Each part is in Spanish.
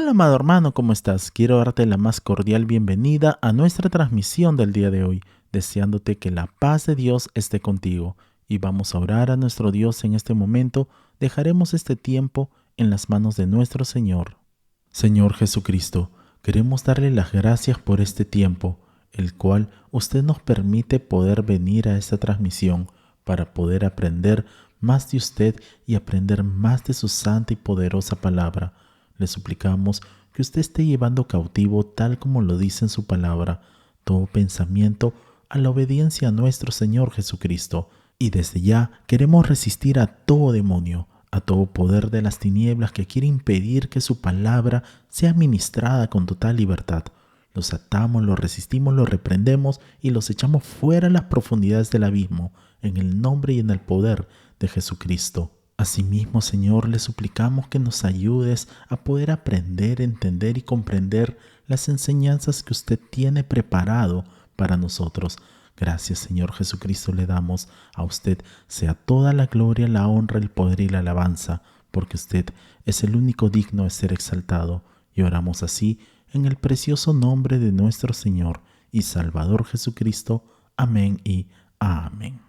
Hola, amado hermano, ¿cómo estás? Quiero darte la más cordial bienvenida a nuestra transmisión del día de hoy, deseándote que la paz de Dios esté contigo. Y vamos a orar a nuestro Dios en este momento. Dejaremos este tiempo en las manos de nuestro Señor. Señor Jesucristo, queremos darle las gracias por este tiempo, el cual usted nos permite poder venir a esta transmisión para poder aprender más de usted y aprender más de su santa y poderosa palabra. Le suplicamos que usted esté llevando cautivo, tal como lo dice en su palabra, todo pensamiento a la obediencia a nuestro Señor Jesucristo. Y desde ya queremos resistir a todo demonio, a todo poder de las tinieblas que quiere impedir que su palabra sea ministrada con total libertad. Los atamos, los resistimos, los reprendemos y los echamos fuera a las profundidades del abismo, en el nombre y en el poder de Jesucristo. Asimismo, Señor, le suplicamos que nos ayudes a poder aprender, entender y comprender las enseñanzas que usted tiene preparado para nosotros. Gracias, Señor Jesucristo, le damos a usted sea toda la gloria, la honra, el poder y la alabanza, porque usted es el único digno de ser exaltado. Y oramos así en el precioso nombre de nuestro Señor y Salvador Jesucristo. Amén y amén.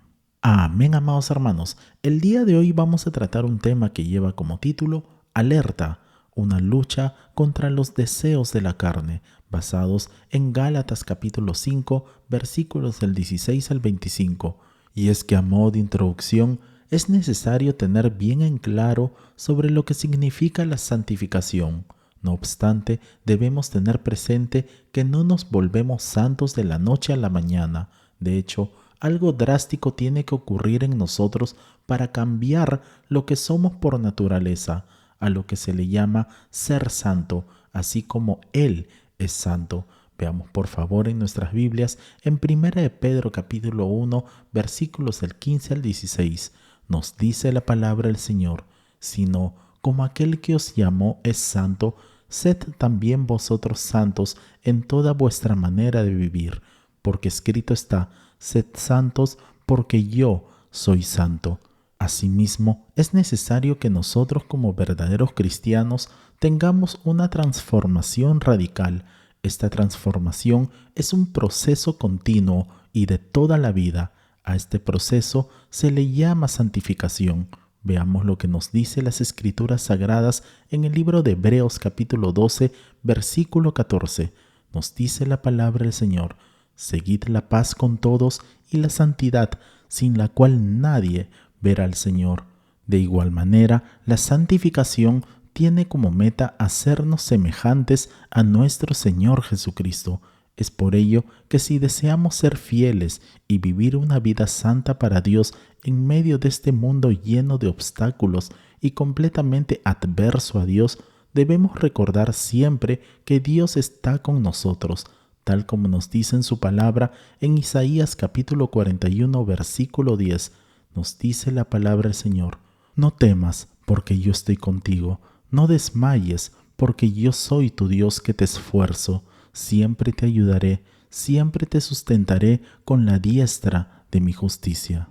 Amén, amados hermanos. El día de hoy vamos a tratar un tema que lleva como título Alerta, una lucha contra los deseos de la carne, basados en Gálatas capítulo 5, versículos del 16 al 25. Y es que a modo de introducción es necesario tener bien en claro sobre lo que significa la santificación. No obstante, debemos tener presente que no nos volvemos santos de la noche a la mañana. De hecho, algo drástico tiene que ocurrir en nosotros para cambiar lo que somos por naturaleza, a lo que se le llama ser santo, así como Él es santo. Veamos por favor en nuestras Biblias, en 1 de Pedro capítulo 1, versículos del 15 al 16, nos dice la palabra del Señor, sino como aquel que os llamó es santo, sed también vosotros santos en toda vuestra manera de vivir, porque escrito está, sed santos porque yo soy santo. Asimismo, es necesario que nosotros como verdaderos cristianos tengamos una transformación radical. Esta transformación es un proceso continuo y de toda la vida. A este proceso se le llama santificación. Veamos lo que nos dice las Escrituras Sagradas en el libro de Hebreos capítulo 12, versículo 14. Nos dice la palabra del Señor: seguid la paz con todos y la santidad, sin la cual nadie verá al Señor. De igual manera, la santificación tiene como meta hacernos semejantes a nuestro Señor Jesucristo. Es por ello que si deseamos ser fieles y vivir una vida santa para Dios en medio de este mundo lleno de obstáculos y completamente adverso a Dios, debemos recordar siempre que Dios está con nosotros, tal como nos dice en su palabra en Isaías capítulo 41, versículo 10. Nos dice la palabra del Señor: no temas, porque yo estoy contigo. No desmayes, porque yo soy tu Dios que te esfuerzo. Siempre te ayudaré, siempre te sustentaré con la diestra de mi justicia.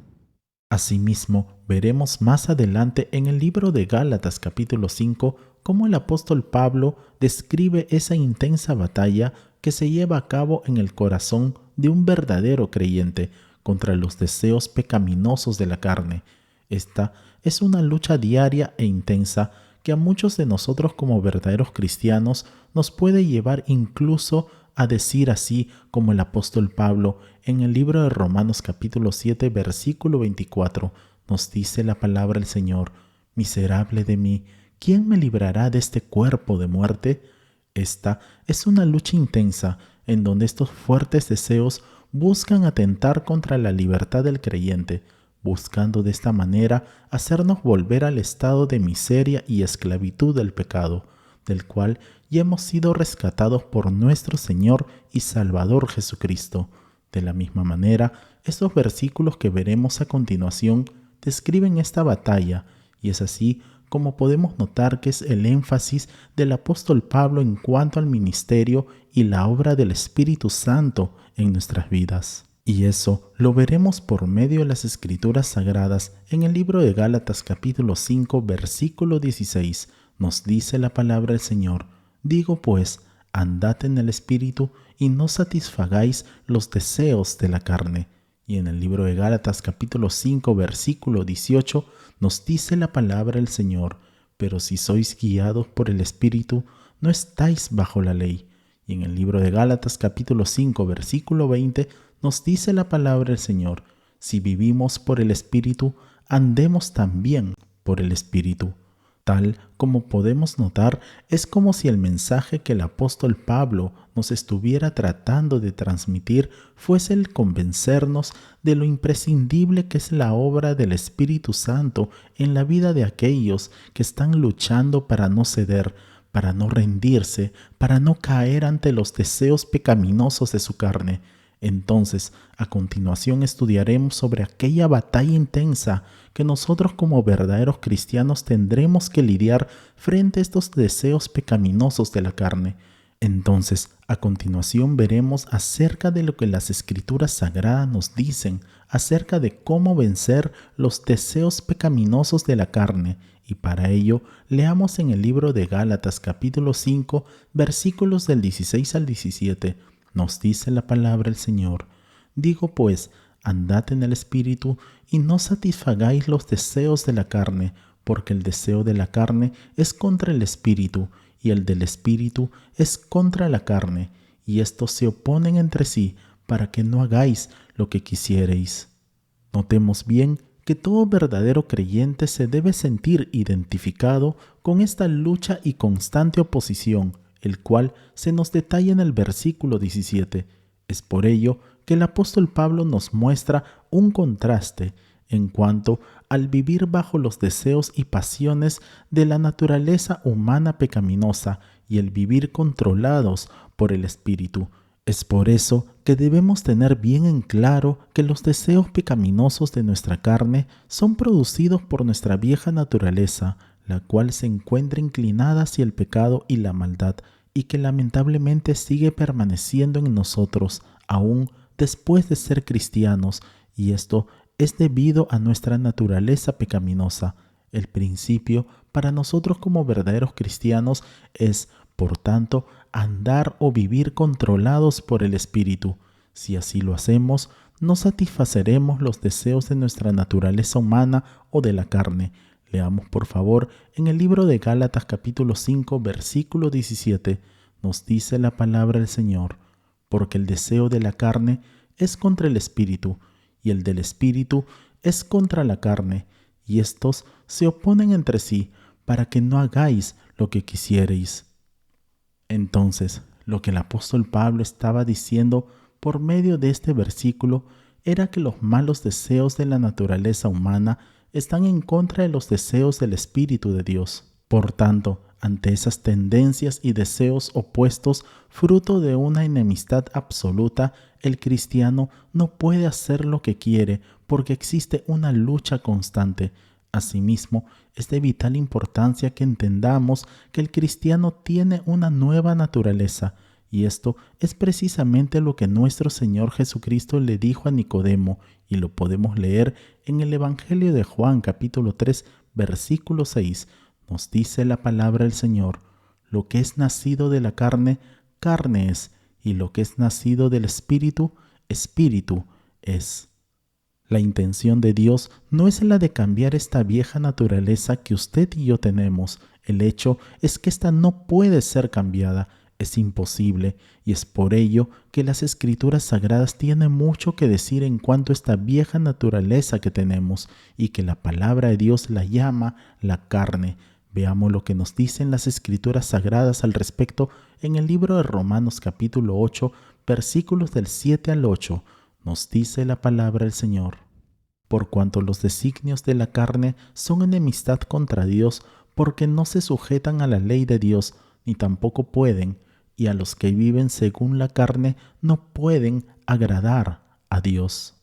Asimismo, veremos más adelante en el libro de Gálatas capítulo 5 cómo el apóstol Pablo describe esa intensa batalla que se lleva a cabo en el corazón de un verdadero creyente contra los deseos pecaminosos de la carne. Esta es una lucha diaria e intensa que a muchos de nosotros como verdaderos cristianos nos puede llevar incluso a decir así como el apóstol Pablo en el libro de Romanos capítulo 7 versículo 24 nos dice la palabra del Señor: miserable de mí, ¿quién me librará de este cuerpo de muerte? Esta es una lucha intensa en donde estos fuertes deseos buscan atentar contra la libertad del creyente, buscando de esta manera hacernos volver al estado de miseria y esclavitud del pecado, del cual ya hemos sido rescatados por nuestro Señor y Salvador Jesucristo. De la misma manera, estos versículos que veremos a continuación describen esta batalla, y es así como podemos notar que es el énfasis del apóstol Pablo en cuanto al ministerio y la obra del Espíritu Santo en nuestras vidas. Y eso lo veremos por medio de las Escrituras Sagradas en el libro de Gálatas capítulo 5 versículo 16. Nos dice la palabra del Señor: Digo pues, andad en el Espíritu y no satisfagáis los deseos de la carne. Y en el libro de Gálatas capítulo 5 versículo 18 nos dice la palabra del Señor: pero si sois guiados por el Espíritu, no estáis bajo la ley. Y en el libro de Gálatas capítulo 5 versículo 20 nos dice la palabra del Señor: si vivimos por el Espíritu, andemos también por el Espíritu. Tal como podemos notar, es como si el mensaje que el apóstol Pablo nos estuviera tratando de transmitir fuese el convencernos de lo imprescindible que es la obra del Espíritu Santo en la vida de aquellos que están luchando para no ceder, para no rendirse, para no caer ante los deseos pecaminosos de su carne. Entonces, a continuación estudiaremos sobre aquella batalla intensa que nosotros como verdaderos cristianos tendremos que lidiar frente a estos deseos pecaminosos de la carne. Entonces, a continuación veremos acerca de lo que las Escrituras Sagradas nos dicen acerca de cómo vencer los deseos pecaminosos de la carne. Y para ello, leamos en el libro de Gálatas capítulo 5, versículos del 16 al 17. Nos dice la palabra del Señor: digo pues, andad en el Espíritu y no satisfagáis los deseos de la carne, porque el deseo de la carne es contra el Espíritu, y el del Espíritu es contra la carne, y estos se oponen entre sí, para que no hagáis lo que quisiereis. Notemos bien que todo verdadero creyente se debe sentir identificado con esta lucha y constante oposición, el cual se nos detalla en el versículo 17. Es por ello que el apóstol Pablo nos muestra un contraste en cuanto al vivir bajo los deseos y pasiones de la naturaleza humana pecaminosa y el vivir controlados por el Espíritu. Es por eso que debemos tener bien en claro que los deseos pecaminosos de nuestra carne son producidos por nuestra vieja naturaleza, la cual se encuentra inclinada hacia el pecado y la maldad, y que lamentablemente sigue permaneciendo en nosotros aún después de ser cristianos, y esto es debido a nuestra naturaleza pecaminosa. El principio para nosotros como verdaderos cristianos es, por tanto, andar o vivir controlados por el Espíritu. Si así lo hacemos, no satisfaceremos los deseos de nuestra naturaleza humana o de la carne. Leamos por favor en el libro de Gálatas capítulo 5 versículo 17. Nos dice la palabra del Señor: porque el deseo de la carne es contra el Espíritu, y el del Espíritu es contra la carne, y estos se oponen entre sí, para que no hagáis lo que quisiereis. Entonces, lo que el apóstol Pablo estaba diciendo por medio de este versículo era que los malos deseos de la naturaleza humana están en contra de los deseos del Espíritu de Dios. Por tanto, ante esas tendencias y deseos opuestos, fruto de una enemistad absoluta, el cristiano no puede hacer lo que quiere porque existe una lucha constante. Asimismo, es de vital importancia que entendamos que el cristiano tiene una nueva naturaleza, y esto es precisamente lo que nuestro Señor Jesucristo le dijo a Nicodemo, y lo podemos leer en el Evangelio de Juan capítulo 3, versículo 6. Nos dice la palabra del Señor: lo que es nacido de la carne, carne es, y lo que es nacido del Espíritu, Espíritu es. La intención de Dios no es la de cambiar esta vieja naturaleza que usted y yo tenemos. El hecho es que esta no puede ser cambiada, es imposible, y es por ello que las Escrituras Sagradas tienen mucho que decir en cuanto a esta vieja naturaleza que tenemos, y que la palabra de Dios la llama la carne. Veamos lo que nos dicen las Escrituras Sagradas al respecto en el libro de Romanos capítulo 8, versículos del 7 al 8. Nos dice la palabra del Señor: por cuanto los designios de la carne son enemistad contra Dios, porque no se sujetan a la ley de Dios, ni tampoco pueden, y a los que viven según la carne no pueden agradar a Dios.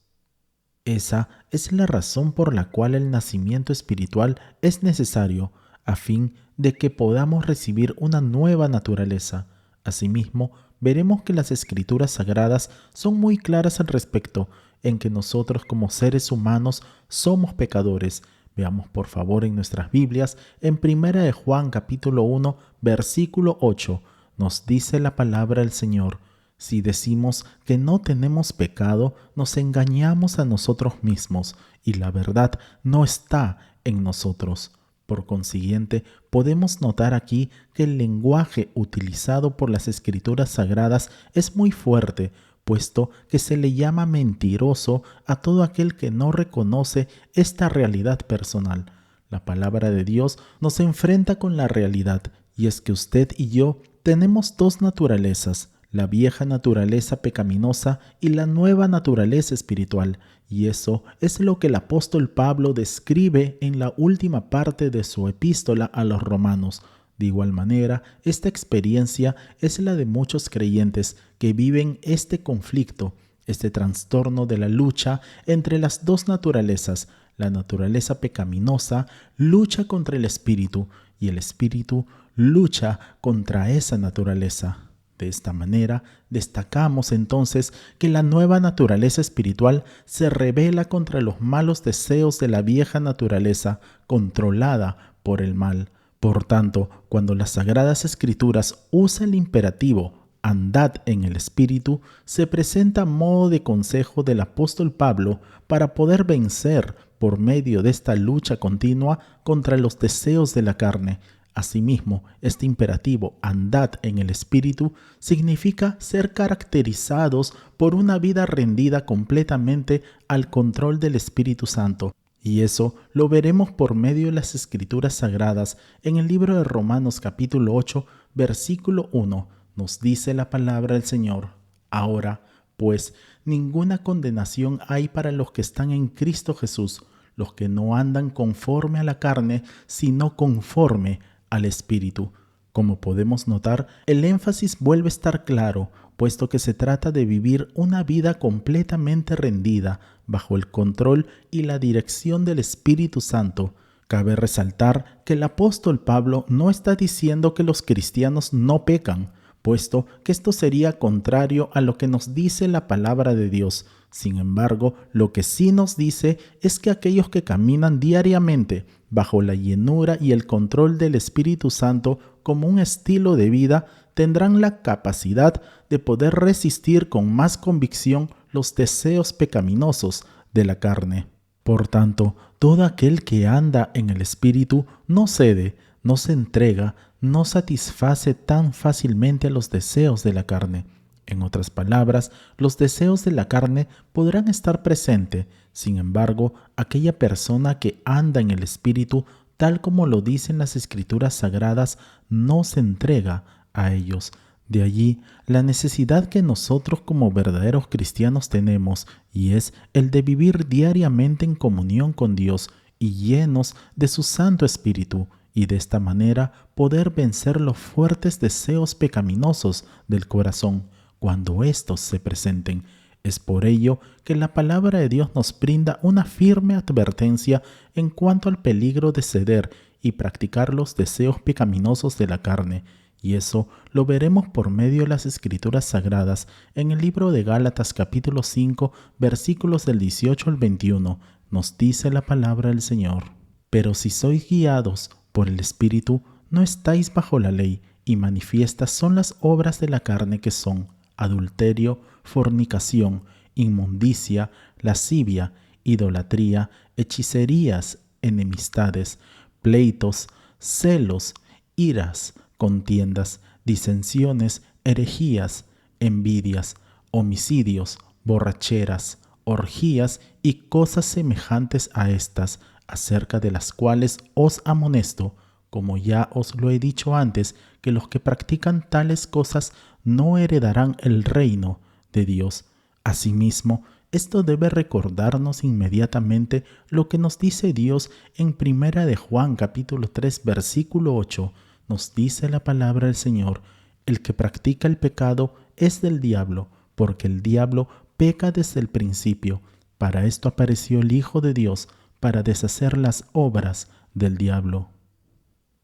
Esa es la razón por la cual el nacimiento espiritual es necesario, a fin de que podamos recibir una nueva naturaleza. Asimismo, veremos que las Escrituras Sagradas son muy claras al respecto, en que nosotros como seres humanos somos pecadores. Veamos por favor en nuestras Biblias, en 1 de Juan capítulo 1, versículo 8, Nos dice la palabra del Señor: si decimos que no tenemos pecado, nos engañamos a nosotros mismos y la verdad no está en nosotros. Por consiguiente, podemos notar aquí que el lenguaje utilizado por las Escrituras Sagradas es muy fuerte, puesto que se le llama mentiroso a todo aquel que no reconoce esta realidad personal. La palabra de Dios nos enfrenta con la realidad, y es que usted y yo tenemos dos naturalezas: la vieja naturaleza pecaminosa y la nueva naturaleza espiritual, y eso es lo que el apóstol Pablo describe en la última parte de su epístola a los Romanos. De igual manera, esta experiencia es la de muchos creyentes que viven este conflicto, este trastorno de la lucha entre las dos naturalezas. La naturaleza pecaminosa lucha contra el espíritu y el espíritu lucha contra esa naturaleza. De esta manera, destacamos entonces que la nueva naturaleza espiritual se rebela contra los malos deseos de la vieja naturaleza controlada por el mal. Por tanto, cuando las Sagradas Escrituras usa el imperativo «andad en el Espíritu», se presenta a modo de consejo del apóstol Pablo para poder vencer por medio de esta lucha continua contra los deseos de la carne. Asimismo, este imperativo «andad en el Espíritu» significa ser caracterizados por una vida rendida completamente al control del Espíritu Santo. Y eso lo veremos por medio de las Escrituras Sagradas. En el libro de Romanos capítulo 8, versículo 1, nos dice la palabra del Señor: ahora, pues, ninguna condenación hay para los que están en Cristo Jesús, los que no andan conforme a la carne, sino conforme al Espíritu. Como podemos notar, el énfasis vuelve a estar claro, puesto que se trata de vivir una vida completamente rendida bajo el control y la dirección del Espíritu Santo. Cabe resaltar que el apóstol Pablo no está diciendo que los cristianos no pecan, puesto que esto sería contrario a lo que nos dice la palabra de Dios. Sin embargo, lo que sí nos dice es que aquellos que caminan diariamente bajo la llenura y el control del Espíritu Santo como un estilo de vida tendrán la capacidad de poder resistir con más convicción los deseos pecaminosos de la carne. Por tanto, todo aquel que anda en el Espíritu no cede, no se entrega, no satisface tan fácilmente a los deseos de la carne. En otras palabras, los deseos de la carne podrán estar presentes. Sin embargo, aquella persona que anda en el Espíritu, tal como lo dicen las Escrituras Sagradas, no se entrega a ellos. De allí la necesidad que nosotros como verdaderos cristianos tenemos, y es el de vivir diariamente en comunión con Dios y llenos de su Santo Espíritu, y de esta manera poder vencer los fuertes deseos pecaminosos del corazón cuando éstos se presenten. Es por ello que la palabra de Dios nos brinda una firme advertencia en cuanto al peligro de ceder y practicar los deseos pecaminosos de la carne, y eso lo veremos por medio de las Escrituras Sagradas en el libro de Gálatas capítulo 5, versículos del 18 al 21. Nos dice la palabra del Señor: pero si sois guiados por el Espíritu, no estáis bajo la ley, y manifiestas son las obras de la carne, que son adulterio, fornicación, inmundicia, lascivia, idolatría, hechicerías, enemistades, pleitos, celos, iras, contiendas, disensiones, herejías, envidias, homicidios, borracheras, orgías y cosas semejantes a estas, acerca de las cuales os amonesto, como ya os lo he dicho antes, que los que practican tales cosas no heredarán el reino de Dios. Asimismo, esto debe recordarnos inmediatamente lo que nos dice Dios en 1 de Juan capítulo 3 versículo 8. Nos dice la palabra del Señor: el que practica el pecado es del diablo, porque el diablo peca desde el principio. Para esto apareció el Hijo de Dios, para deshacer las obras del diablo.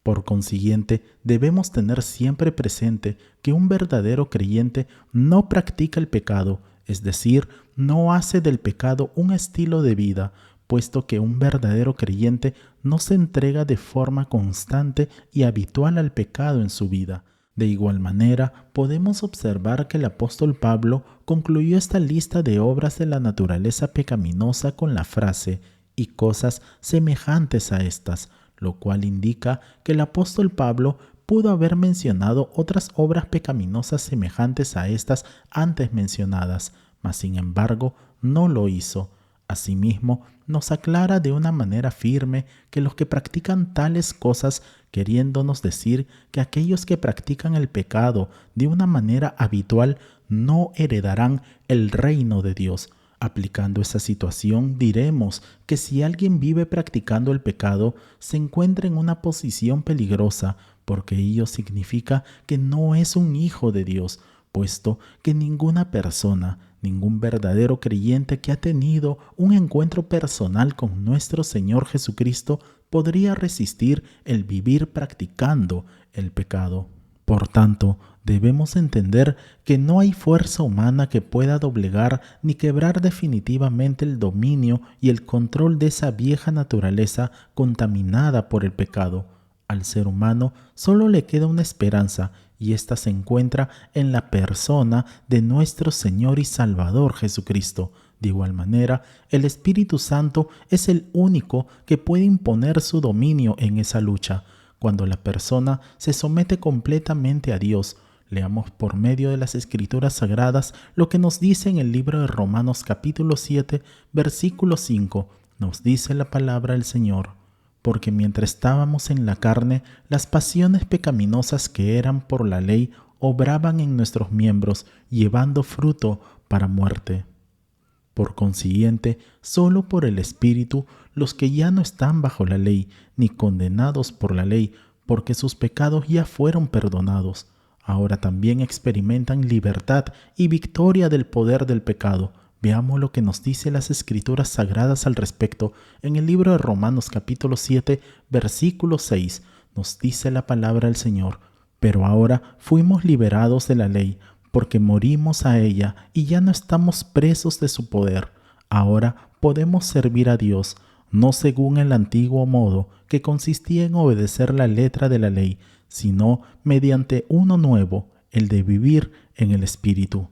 Por consiguiente, debemos tener siempre presente que un verdadero creyente no practica el pecado, es decir, no hace del pecado un estilo de vida, puesto que un verdadero creyente no se entrega de forma constante y habitual al pecado en su vida. De igual manera, podemos observar que el apóstol Pablo concluyó esta lista de obras de la naturaleza pecaminosa con la frase «y cosas semejantes a estas», lo cual indica que el apóstol Pablo pudo haber mencionado otras obras pecaminosas semejantes a estas antes mencionadas, mas sin embargo no lo hizo. Asimismo, nos aclara de una manera firme que los que practican tales cosas, queriéndonos decir que aquellos que practican el pecado de una manera habitual no heredarán el reino de Dios. Aplicando esa situación, diremos que si alguien vive practicando el pecado, se encuentra en una posición peligrosa, porque ello significa que no es un hijo de Dios, puesto que ninguna persona, ningún verdadero creyente que ha tenido un encuentro personal con nuestro Señor Jesucristo podría resistir el vivir practicando el pecado. Por tanto, debemos entender que no hay fuerza humana que pueda doblegar ni quebrar definitivamente el dominio y el control de esa vieja naturaleza contaminada por el pecado. Al ser humano solo le queda una esperanza, y ésta se encuentra en la persona de nuestro Señor y Salvador Jesucristo. De igual manera, el Espíritu Santo es el único que puede imponer su dominio en esa lucha. Cuando la persona se somete completamente a Dios, leamos por medio de las Escrituras Sagradas lo que nos dice en el libro de Romanos capítulo 7, versículo 5. Nos dice la palabra del Señor: porque mientras estábamos en la carne, las pasiones pecaminosas que eran por la ley obraban en nuestros miembros, llevando fruto para muerte. Por consiguiente, solo por el Espíritu, los que ya no están bajo la ley, ni condenados por la ley, porque sus pecados ya fueron perdonados, ahora también experimentan libertad y victoria del poder del pecado. Veamos lo que nos dice las Escrituras Sagradas al respecto. En el libro de Romanos capítulo 7, versículo 6, nos dice la palabra del Señor: pero ahora fuimos liberados de la ley, porque morimos a ella y ya no estamos presos de su poder. Ahora podemos servir a Dios, no según el antiguo modo, que consistía en obedecer la letra de la ley, sino mediante uno nuevo, el de vivir en el Espíritu.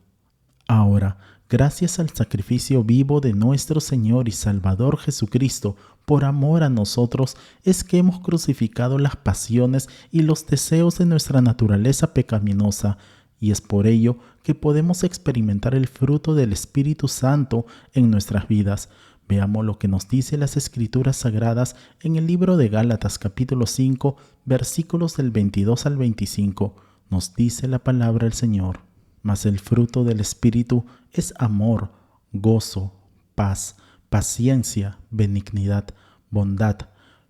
Ahora, gracias al sacrificio vivo de nuestro Señor y Salvador Jesucristo, por amor a nosotros, es que hemos crucificado las pasiones y los deseos de nuestra naturaleza pecaminosa, y es por ello que podemos experimentar el fruto del Espíritu Santo en nuestras vidas. Veamos lo que nos dice las Escrituras Sagradas en el libro de Gálatas capítulo 5, versículos del 22 al 25. Nos dice la palabra del Señor: mas el fruto del Espíritu es amor, gozo, paz, paciencia, benignidad, bondad,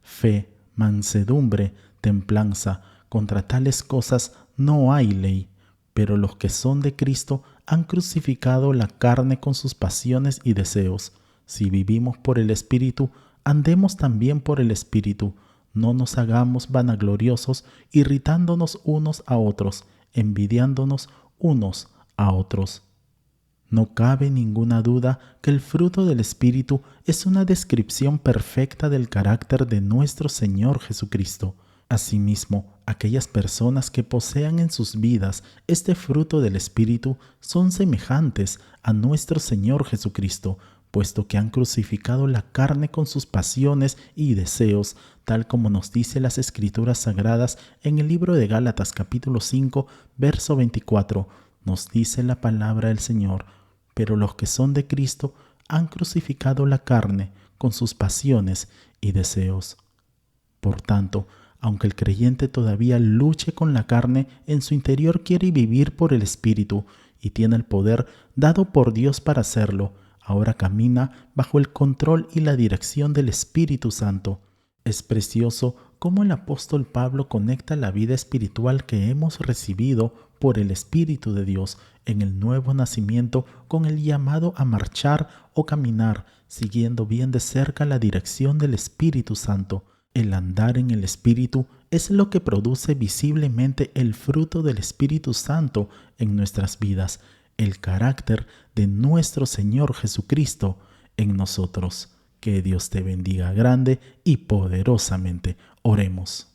fe, mansedumbre, templanza. Contra tales cosas no hay ley. Pero los que son de Cristo han crucificado la carne con sus pasiones y deseos. Si vivimos por el Espíritu, andemos también por el Espíritu. No nos hagamos vanagloriosos, irritándonos unos a otros, envidiándonos unos a otros. No cabe ninguna duda que el fruto del Espíritu es una descripción perfecta del carácter de nuestro Señor Jesucristo. Asimismo, aquellas personas que posean en sus vidas este fruto del Espíritu son semejantes a nuestro Señor Jesucristo, puesto que han crucificado la carne con sus pasiones y deseos, tal como nos dice las Escrituras Sagradas en el libro de Gálatas capítulo 5, verso 24. Nos dice la palabra del Señor: pero los que son de Cristo han crucificado la carne con sus pasiones y deseos. Por tanto, aunque el creyente todavía luche con la carne, en su interior quiere vivir por el Espíritu y tiene el poder dado por Dios para hacerlo. Ahora camina bajo el control y la dirección del Espíritu Santo. Es precioso cómo el apóstol Pablo conecta la vida espiritual que hemos recibido por el Espíritu de Dios en el nuevo nacimiento con el llamado a marchar o caminar, siguiendo bien de cerca la dirección del Espíritu Santo. El andar en el Espíritu es lo que produce visiblemente el fruto del Espíritu Santo en nuestras vidas, el carácter de nuestro Señor Jesucristo en nosotros. Que Dios te bendiga grande y poderosamente. Oremos.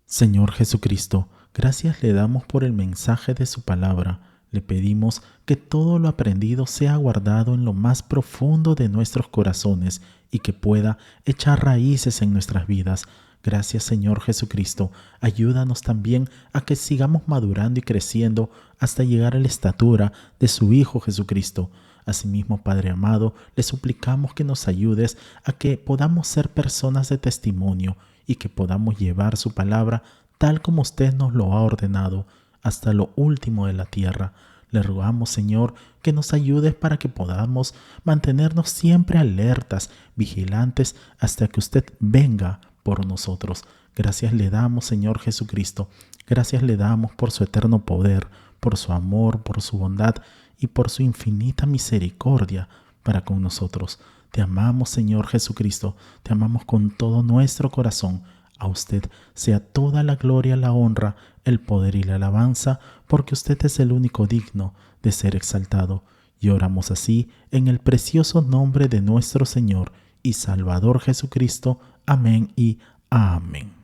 Señor Jesucristo, Gracias le damos por el mensaje de su palabra. Le pedimos que todo lo aprendido sea guardado en lo más profundo de nuestros corazones y que pueda echar raíces en nuestras vidas. Gracias, Señor Jesucristo. Ayúdanos también a que sigamos madurando y creciendo hasta llegar a la estatura de su Hijo Jesucristo. Asimismo, Padre amado, le suplicamos que nos ayudes a que podamos ser personas de testimonio y que podamos llevar su palabra tal como usted nos lo ha ordenado, hasta lo último de la tierra. Le rogamos, Señor, que nos ayudes para que podamos mantenernos siempre alertas, vigilantes, hasta que usted venga por nosotros. Gracias le damos, Señor Jesucristo. Gracias le damos por su eterno poder, por su amor, por su bondad y por su infinita misericordia para con nosotros. Te amamos, Señor Jesucristo. Te amamos con todo nuestro corazón. A usted sea toda la gloria, la honra, el poder y la alabanza, porque usted es el único digno de ser exaltado. Y oramos así en el precioso nombre de nuestro Señor y Salvador Jesucristo. Amén y amén.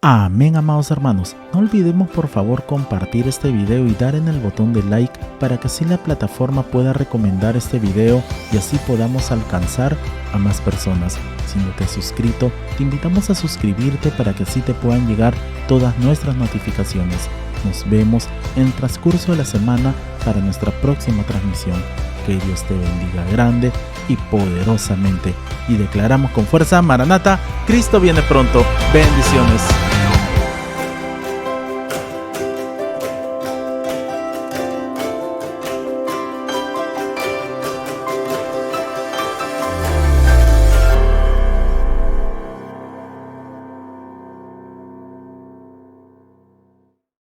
Amén, amados hermanos. No olvidemos por favor compartir este video y dar en el botón de like para que así la plataforma pueda recomendar este video y así podamos alcanzar a más personas. Si no te has suscrito, te invitamos a suscribirte para que así te puedan llegar todas nuestras notificaciones. Nos vemos en el transcurso de la semana para nuestra próxima transmisión. Que Dios te bendiga grande y poderosamente. Y declaramos con fuerza: Maranata, Cristo viene pronto. Bendiciones.